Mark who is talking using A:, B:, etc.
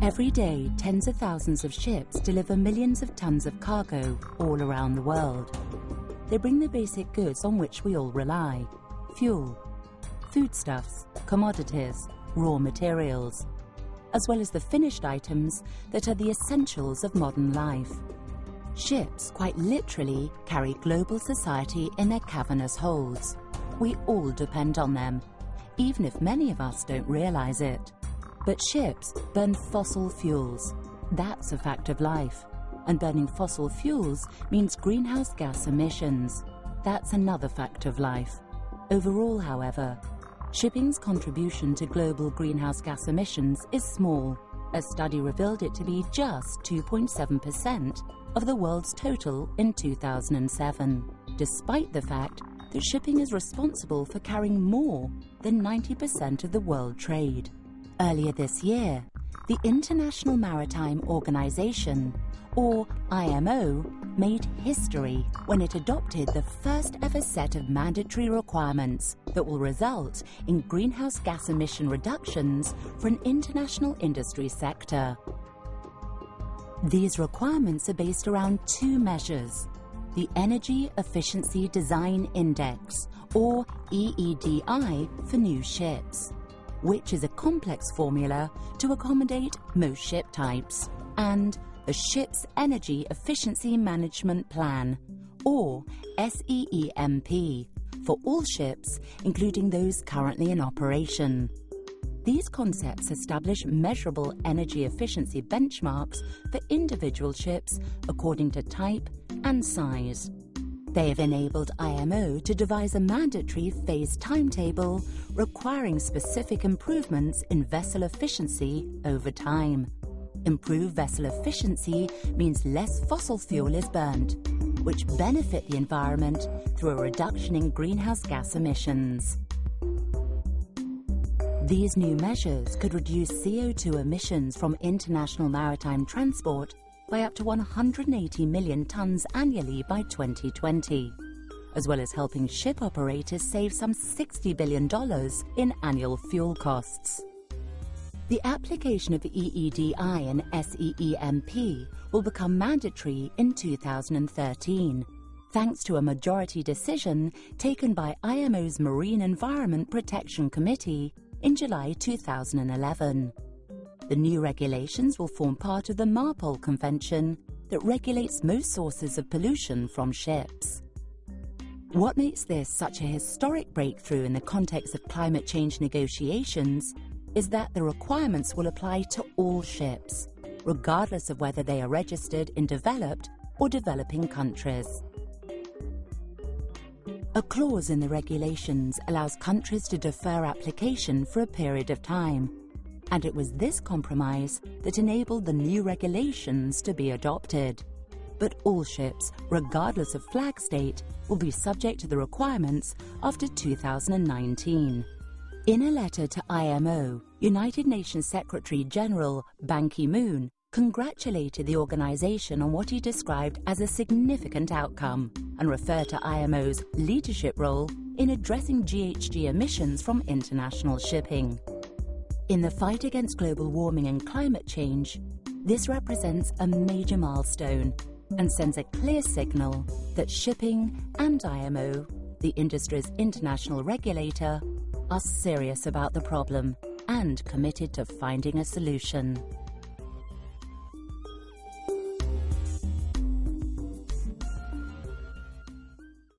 A: Every day, tens of thousands of ships deliver millions of tons of cargo all around the world. They bring the basic goods on which we all rely: fuel, foodstuffs, commodities, raw materials, as well as the finished items that are the essentials of modern life. Ships quite literally carry global society in their cavernous holds. We all depend on them, even if many of us don't realize it. But ships burn fossil fuels. That's a fact of life. And burning fossil fuels means greenhouse gas emissions. That's another fact of life. Overall, however, shipping's contribution to global greenhouse gas emissions is small. A study revealed it to be just 2.7% of the world's total in 2007, despite the fact that shipping is responsible for carrying more than 90% of the world trade. Earlier this year, the International Maritime Organization, or IMO, made history when it adopted the first ever set of mandatory requirements that will result in greenhouse gas emission reductions for an international industry sector. These requirements are based around two measures: the Energy Efficiency Design Index, or EEDI for new ships, which is a complex formula to accommodate most ship types, and the Ship's Energy Efficiency Management Plan, or SEEMP, for all ships, including those currently in operation. These concepts establish measurable energy efficiency benchmarks for individual ships according to type and size. They have enabled IMO to devise a mandatory phased timetable requiring specific improvements in vessel efficiency over time. Improved vessel efficiency means less fossil fuel is burnt, which benefit the environment through a reduction in greenhouse gas emissions. These new measures could reduce CO2 emissions from international maritime transport by up to 180 million tonnes annually by 2020, as well as helping ship operators save some $60 billion in annual fuel costs. The application of EEDI and SEEMP will become mandatory in 2013, thanks to a majority decision taken by IMO's Marine Environment Protection Committee in July 2011. The new regulations will form part of the MARPOL Convention that regulates most sources of pollution from ships. What makes this such a historic breakthrough in the context of climate change negotiations is that the requirements will apply to all ships, regardless of whether they are registered in developed or developing countries. A clause in the regulations allows countries to defer application for a period of time, and it was this compromise that enabled the new regulations to be adopted. But all ships, regardless of flag state, will be subject to the requirements after 2019. In a letter to IMO, United Nations Secretary-General Ban Ki-moon congratulated the organization on what he described as a significant outcome and referred to IMO's leadership role in addressing GHG emissions from international shipping. In the fight against global warming and climate change, this represents a major milestone and sends a clear signal that shipping and IMO, the industry's international regulator, are serious about the problem and committed to finding a solution.